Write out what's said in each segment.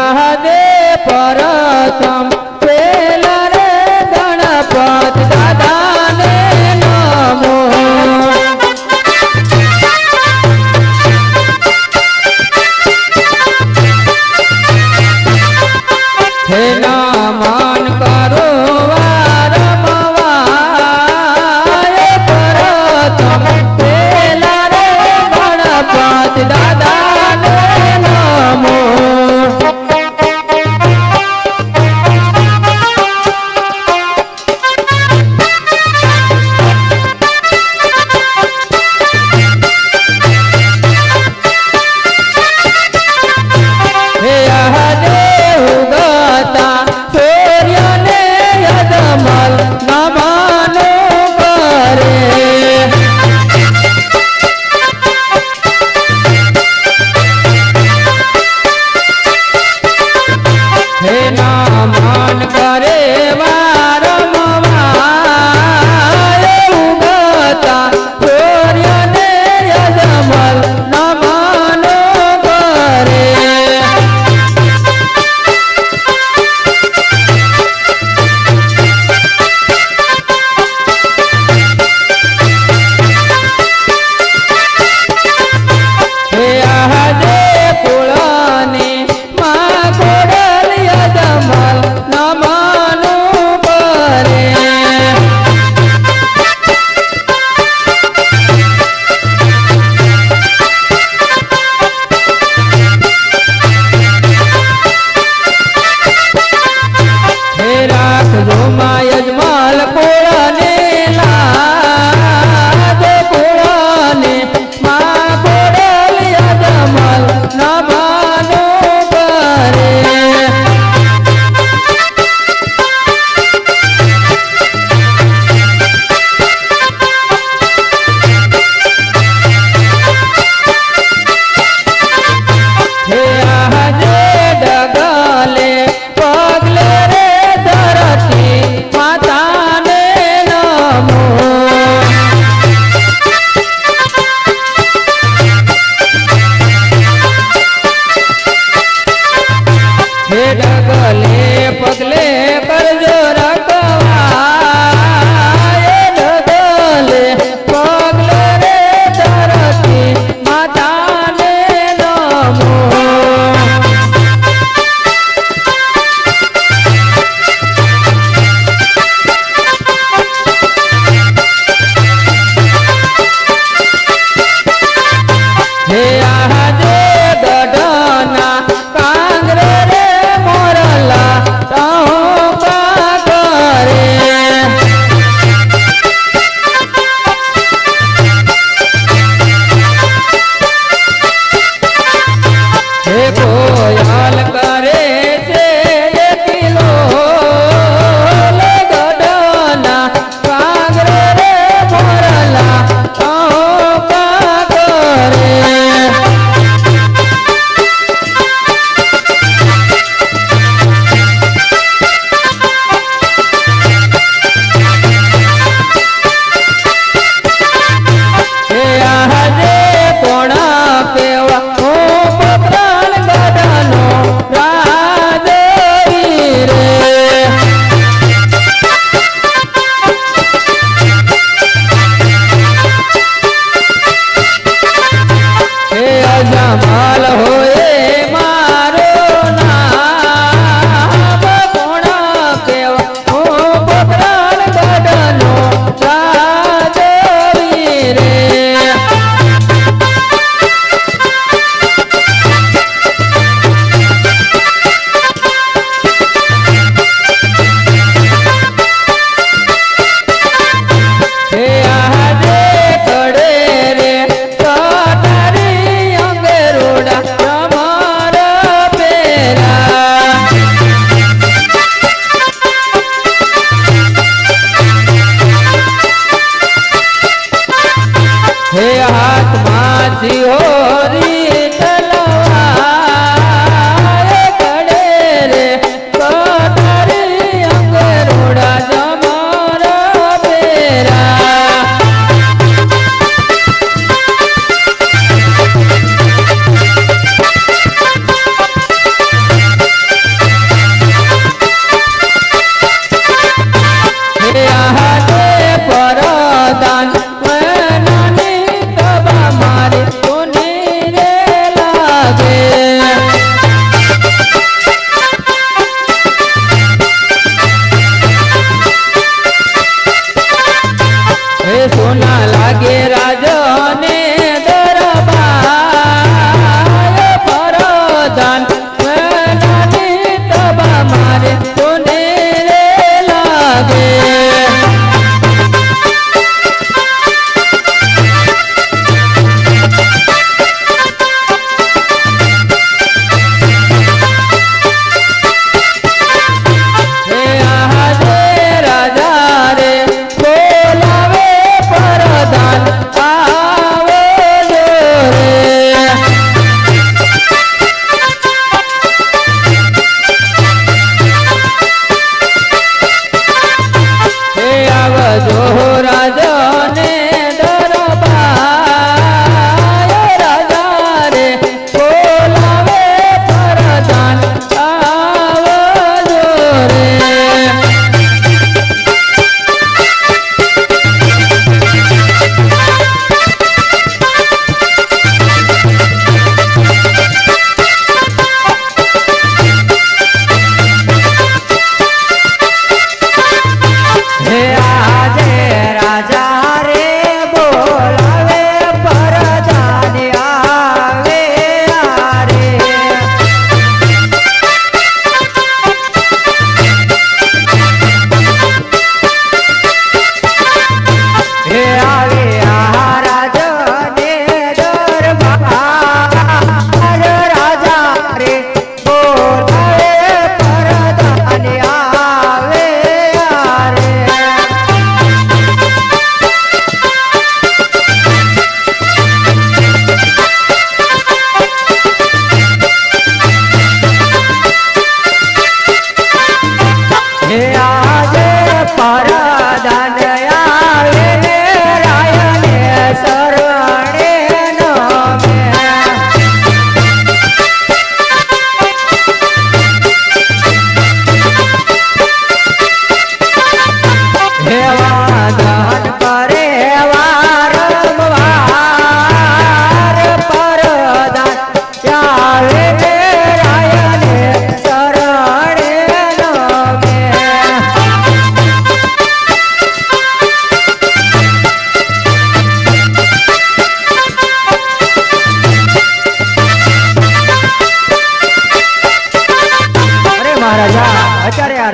દે પરતમ પેલા રે ગણપત દાદાને નમો હે નમન કરો વારમવાય પરતમ પેલા રે ગણપત દાદાને નમો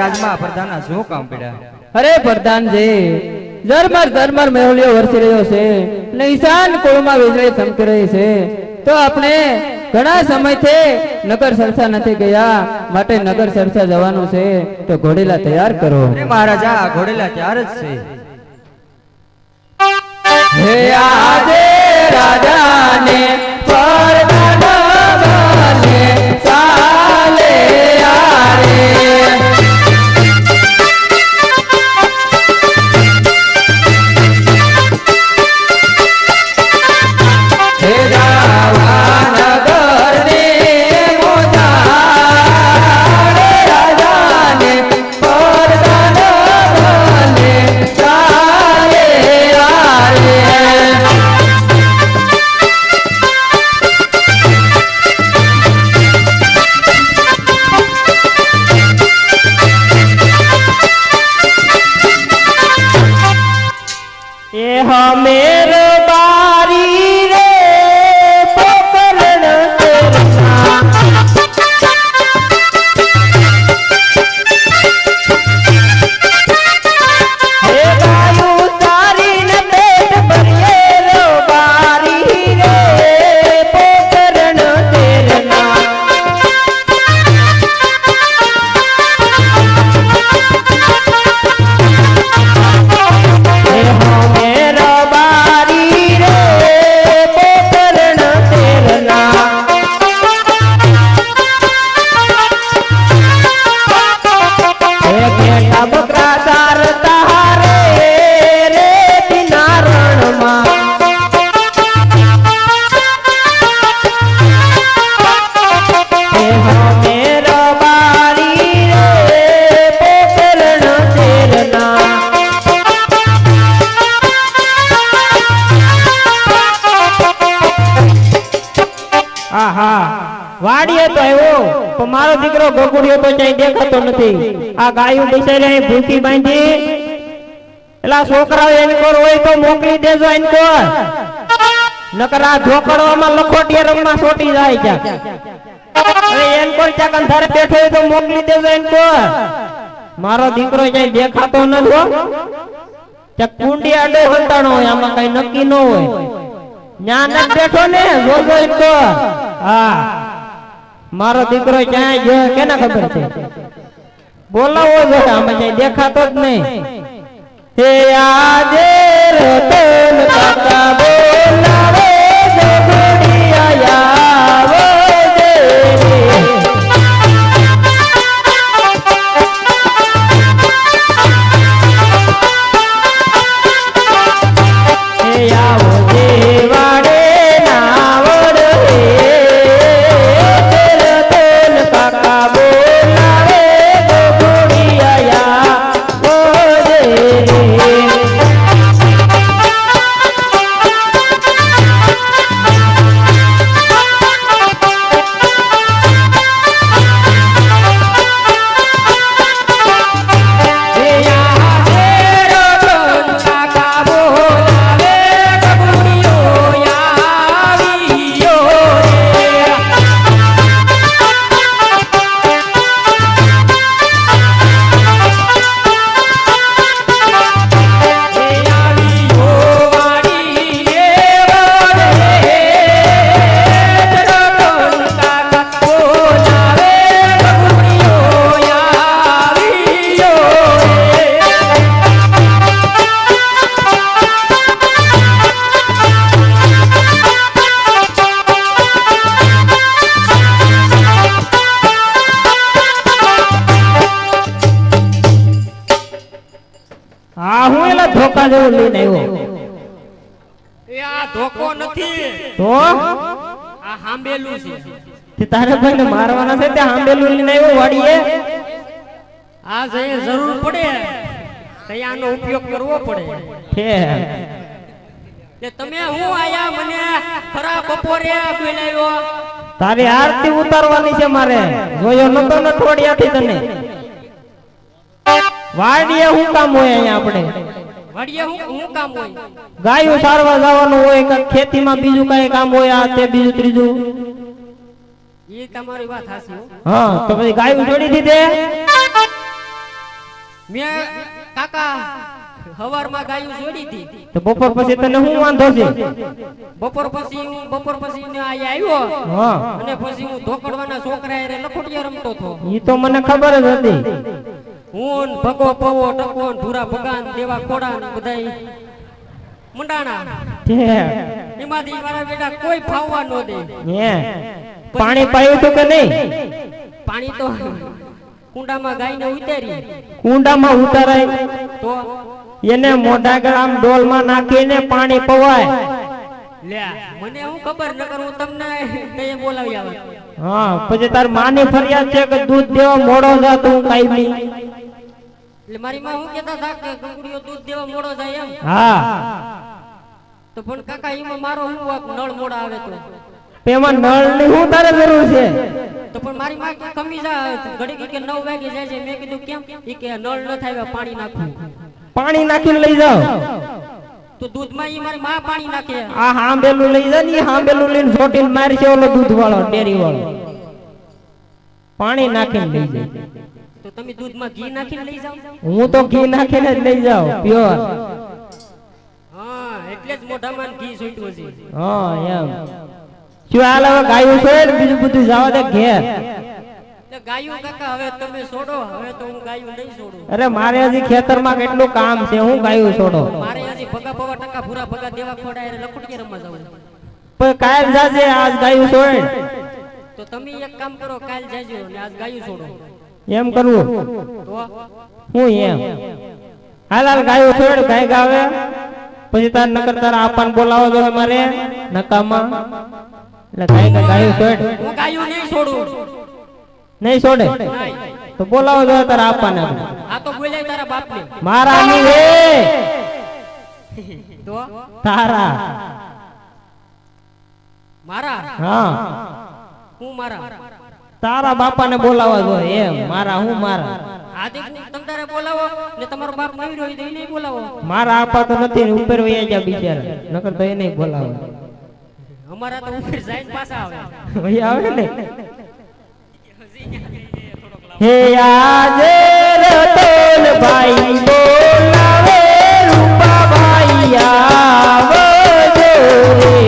રાજમાં પ્રધાનના શું કામ પડ્યા? અરે પ્રધાનજી, ઝરમર મેહુલિયો વરસી રહ્યો છે ને ઈશાન કોળમાં વીજળી ચમકી રહી છે, તો આપણે ઘણા સમયથી નગર સરસા નથી ગયા, માટે નગર સરસા જવાનું છે, તો ઘોડીલા તૈયાર કરો. અરે મહારાજા, ઘોડેલા તૈયાર જ છે. હે આજે રાજાને પરદાન બને ચાલે આરે. હે જાવાનગરને મોજાડે રાજાને પરદાન બને ચાલે આરે. એ હમેર બારી રે પોકરણ તેરના હે ગાયું સારી ને પેટ ભરીએ રો બારી રે પોકરણ તેરના હે હમેર બારી રે પોકરણ તેરના હે બેટા બકરા ચારતા હારે રે દિનારણમાં હે હમેર બારી રે પોકરણ તેરના આહા વાડીએ તો આવ્યો પણ મારો દીકરો ગગુડિયો તો ક્યાંય દેખાતો નથી. આ ગાયું બિચારી અહીં ભૂખી બાંધી, એલા છોકરાઓ એને કોર હોય તો મોકલી દેજો એને કોર, નકર આ ઢોકળવામાં લખોટીએ રમવા છોટી જાય ક્યાં. હવે એને કોર ક્યાંક અંધારે બેઠો હોય તો મોકલી દેજો એને કોર. મારો દીકરો ક્યાંય દેખાતો નથી હો. ક્યાંક કુંડી આડો હંતાણો હોય, આમાં કઈ નક્કી ન હોય. ન્યા ન બેઠો ને જોજો એમ તો. હા મારો દીકરો ક્યાંય ગયો કેને ખબર છે? બોલાવો જોઈએ, આમાં ક્યાંય દેખાતો જ નહીં. હે આજે રતન કાકા બોલાવે જોગડિયા આવો જે રે. હે આવો જે વાડે નાવડ હે રતન કાકા બોલાવે જોગડિયા આવો જે રે. હા હું એલા ધોકા જેવું લઈને આવ્યો. એ આ ધોકો નથી, તો આ હાંબેલું છે. તે તારે ભાઈને મારવાના છે તે હાંબેલું લઈને આવ્યો વાડીએ. આ જે જરૂર પડે તયાનો ઉપયોગ કરવો પડે. છે કે તમે હું આયા મને ખરા બપોરે બોલાવ્યો. તારી આરતી ઉતારવાની છે મારે. જોયો નતો ને થોડિયાથી તને. વાડીએ હું કામ હોય અહીંયા આપણે? વડિયે હું કામ હોય? ગાયું સારવા જવાનું હોય કે ખેતીમાં બીજું કઈ કામ હોય, આ તે બીજું ત્રીજું. એ તમારી વાત સાચી હો. હા તો પછી ગાયું છોડી દીધે. મેં કાકા હવારમાં ગાયું છોડી હતી. તો બપોર પછી તને શું વાંધો છે? બપોર પછી ને આયા આવ્યો હા અને પછી હું ધોકડવાના છોકરા હારે લખોટિયા રમતો હતો. ઈ તો મને ખબર જ હતી. હું ને ભગો પવો ટકોન ભૂરા ભગાન દેવા ખોડા ને બધાય મંડાણા. એમાંથી મારા બેટા કોઈ ફાવવા ન દે. હે પાણી પાયું તું કે નહીં? પાણી તો કુંડામાં ગાયને ઉતારી. કુંડામાં ઉતારાય તો એને મોઢા ગળામ ડોલમાં નાખીને પાણી પવાય. લે મને હું ખબર નકર હું તમને તે બોલાવી આવે. હા પછી તાર માની ફરિયાદ છે કે દૂધ દેવા મોડો જા તું કાઈ નહીં. એટલે મારી માં હું કહેતા હતા કે કંકડીઓ દૂધ દેવા મોડો જાય એમ. હા તો પણ કાકા એમાં મારો હું વાંક નળ મોડા આવે તો. તેમાં નળ ની શું તારે જરૂર છે? તો પણ મારી માં કે કમી જા ઘડી કે 9 વાગે જાય છે. મેં કીધું કેમ? ઈ કે નળ ન થાય પાણી નાખું. પાણી નાખીને લઈ જાઓ. તો દૂધમાં ઈ મારી માં પાણી નાખે. આ હાંબેલું લઈ જા ને હાંબેલું લઈને છોટીને મારશે ઓલો દૂધ વાળો ડેરી વાળો. પાણી નાખીને લઈ જાય. તો તમે દૂધમાં ઘી નાખીને લઈ જાવ. હું તો ઘી નાખીને જ લઈ જાઉં પ્યોર. હા એટલે જ મોઢામાં ઘી છૂટ્યું છે. હા એમ શું હાલ હવે ગાયું છે બીજું બધું જવા દે ઘેર. ગાયું કાકા હવે તમે છોડો. હવે તો હું ગાયું નહીં છોડું. અરે મારે હજી ખેતરમાં કેટલું કામ છે. હું ગાયું છોડો. મારે હજી ભગા પવા ટકા ભૂરા ભગા દેવા ખોડા એટલે લખોટિયા રમવા જાવું. પણ કાલ જાજે આજ ગાયું છોડ. તો તમે એક કામ કરો કાલ જાજો ને આજ ગાયું છોડો. એમ કરવું તો હું એમ હાલ હાલ ગાયું છોડ ગાય ગાવે પછી તાર નકર તારા આપાને બોલાવો જો મારે નકામાં એટલે ગાયું છોડ. હું ગાયું નહીં છોડું. નહીં છોડે તો બોલાવો જો તારા આપાને. આ તો બોલાય તારા બાપને. મારા ની રે તો તારા મારા હા હું મારા તારા બાપાને બોલાવા જો એમ મારા હું મારા. આદિ તમ તારે બોલાવો ને તમારો બાપ નહીં રહ્યો તો એને બોલાવો. મારા આપા તો નથી ને ઉપર વયા જા બિચારા નકર તો એને બોલાવો. અમારા તો ઉપર જાય પાછા આવે. વહી આવે ને હે આજે રતન ભાઈ બોલાવે રૂપા ભાઈ આવજો રે.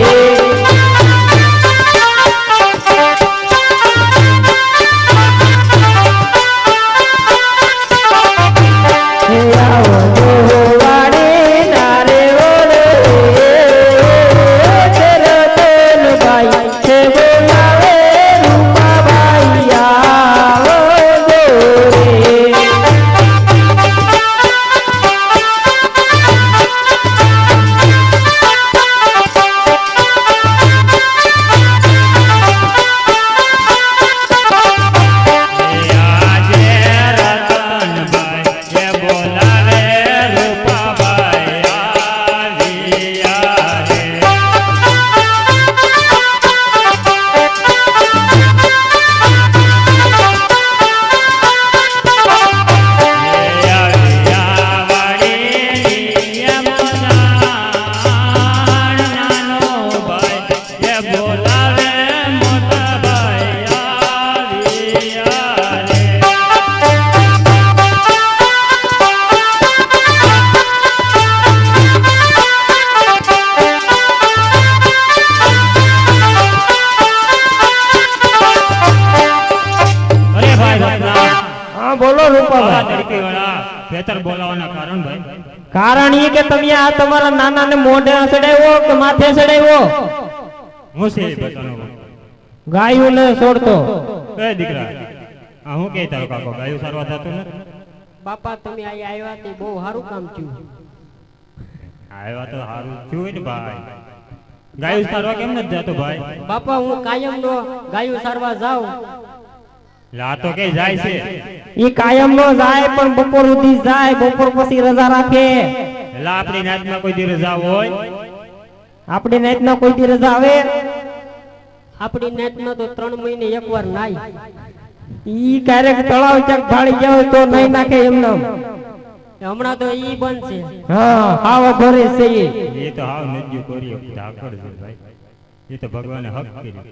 કારણ એ કે તમે આ તમારા નાના ને મોઢે સડાવ્યો કે માથે સડાવ્યો? હું છે બતાનો ગાયું ને છોડતો એ દીકરા આ હું કે તારો કાકો ગાયું સારવા થતો ન? બાપા તમે અહીંયા આવ્યા તે બહુ સારું કામ થયું. આવ્યા તો સારું થયું ને ભાઈ. ગાયું સારવા કેમ નથી જતો ભાઈ? બાપા હું કાયમ નો ગાયું સારવા જાઉં. લા તો કે જાય છે. ઈ કાયમ નો જાય પણ બપોર સુધી જાય. બપોર પછી રજા રાખે. લા આપણી નાતમાં કોઈ દી રજા હોય? આપણી નાત માં કોઈ દી રજા આવે? આપણી નેટમાં તો 3 મહિને એકવાર નાય. ઈ ક્યારેક તળાવ ચક ઢાળી જાય તો નહીં નાખે એમને. હમણાં તો ઈ બંધ છે. હા હાવ ભરે છે ઈ. એ તો હાવ નજ્જુ કર્યો ધાકડ છે ભાઈ. એ તો ભગવાને હક કર્યું.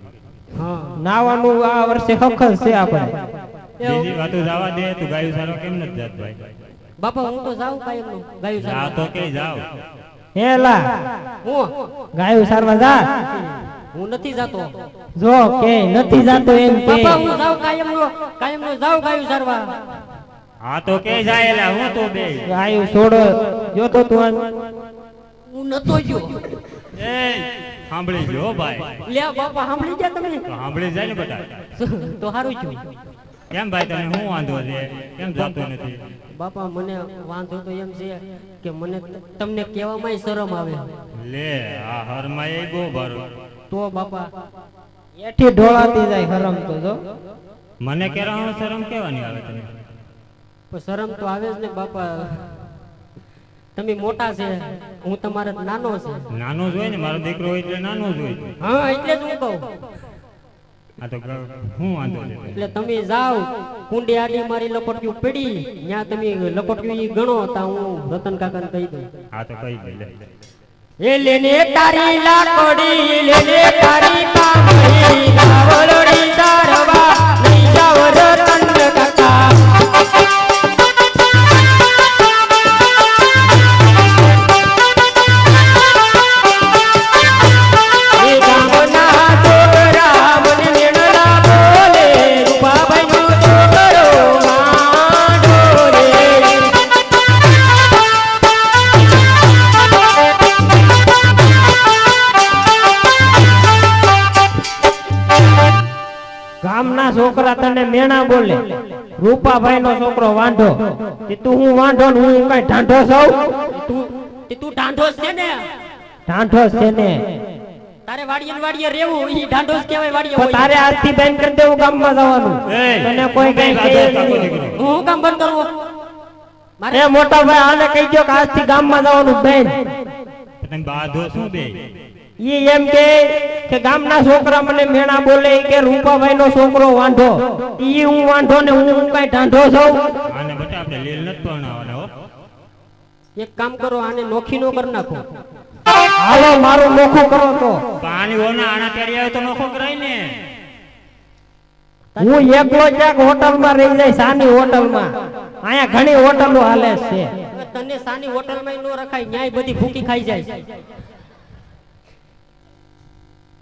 હા નાવાનું આ વર્ષે હક જ છે આપણે. બીજી વાતો જવા દે તું ગાયું સારવા કેમ નથી જાત ભાઈ? બાપા હું તો જાઉં કાયમનું ગાયું જા સારવા. તો કે જાવ. હેલા હું ગાયું સારવા જા. હું નથી જાતો જો કે નથી જાતો એમ કે બાપા હું જાઉં કાયમનો જાઉં ગાયું સારવા. હા તો કે જાય એલા હું તો બે. ગાયું છોડો જો તો તું હું નતો ગયો. એ સાંભળી જો ભાઈ. લે બાપા સાંભળી ગયા તમે તો સાંભળી જાય ને બધા. તો સારું છું. કેમ ભાઈ તને શું વાંધો છે? કેમ જાતો નથી? બાપા મને વાંધો તો એમ છે કે મને તમને કહેવામાં શરમ આવે. લે આ હરમાં એ બહુ ભરો. તો બાપા એઠી ઢોળાતી જાય હરમ તો જો મને કેરાનો શરમ કેવાની આવે તને? પણ શરમ તો આવે જ ને બાપા. તમે મોટા છે હું તમારે નાનો છે. નાનો જ હોય ને, મારો દીકરો હોય એટલે નાનો જ હોય. હા એટલે જ હું કહું. આ તો શું વાંધો છે? એટલે તમે જાઓ કુંડી આડી મારી લપટ્યું પડી ત્યાં તમે લપટ્યું ઈ ગણો તા હું રતન કાકાને કહી દઉં. આ તો કઈ દે લે. એ લેને તારી લાકડી લેને તારી પામડી ગાવલડી સારવા લઈ જાવ રતન કાકા. એ ગામના છોકરા મને મેણલા બોલે રૂપાભાઈનો છોકરો માંડો રે. ગામના છોકરા તને મેણા બોલે રૂપાભાઈ નો છોકરો વાંઢો કે તું હું વાંઢો ને હું કઈ ઢાંઢો સૌ તું ઢાંઢોસ છે ને ઢાંઢો છે ને તારે વાડીએ રેવું ઈ ઢાંઢોસ કહેવાય વાડીએ તો હોય. તારે આજથી બેન કરી દેવું ગામમાં જવાનું એય, તને કોઈ કઈ બે કહે કાકો નહીં. દીકરો. હું કામ બંધ કરવું મારે એ મોટા ભાઈ આને કહી દો કે આજથી ગામમાં જવાનું બેન તમે બાધો શું બે? ઈ એમ કે ગામના છોકરા મને મેણા બોલે ઈ કે રૂપાભાઈ નો છોકરો વાંઢો ઈ હું વાંઢો ને હું કઈ ઢાંઢો સૌ આને બટા આપણે લીલ નથી પરણાવવાના હો. એક કામ કરો આને નોખી નો કરી નાખો. હાલો મારું નોખું કરો તો પાણી ઓના આણા તેડી આવે તો નોખો કરાય ને. હું એકલો ક્યાંક હોટલમાં રહી જાય સાની હોટલમાં અહીંયા ઘણી હોટલો હાલે છે હવે તને સાની હોટલમાં નો રખાય ન્યાય બધી ભૂકી ખાઈ જાય.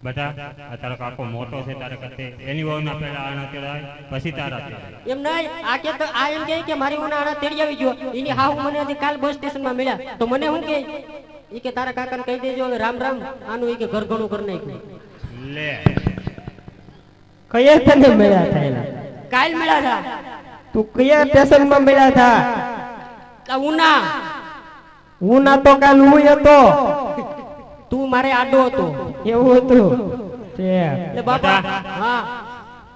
બટા આ તારો કાકો મોટો છે તારે કરતે એની વહુના પેલા આણા તેડાય પછી તારા તેડાય. એમ નહીં આ કે તો આ એમ કહે કે મારી ઉનાળા તેડી આવી ગયો એની હાવ મને હજી કાલ બસ સ્ટેશનમાં મળ્યા તો મને શું કહે ઈ કે તારા કાકાને કહી દેજો હવે રામ રામ આનું ઈ કે ઘર ઘણું કરી નાખ્યું. લે કયા તને મળ્યા થયેલા કાલ મળ્યા હતા તું કયા સ્ટેશનમાં મળ્યા થા આ ઉના હું ના તો કાલ હું હતો તું મારે આડો હતો એવું હતું તે એટલે બાપા હા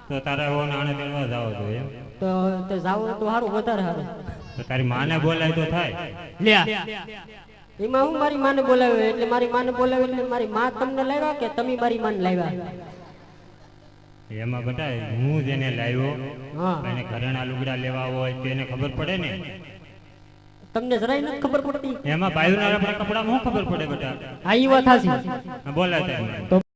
તો તારા વહુના આણા તેડવા જાવ તો એમ. તો જાવ તો સારું વધારે સારું. તો તારી માને બોલાય તો થાય. એમાં હું મારી માને બોલાવ્યો એટલે મારી માને બોલાવ્યો એટલે મારી માં તમને લાવ્યા કે તમે મારી માને લાવ્યા? એમાં બટા હું જેને લાવ્યો હા એને ઘરેણા લુગડા લેવા હોય તો એને ખબર પડે ને. તમને જરાય નથી ખબર પડતી. એમાં બાયુના આપણા કપડામાં શું ખબર પડે બટા? હા ઈ વાત હાચી. બોલાય તારી માને.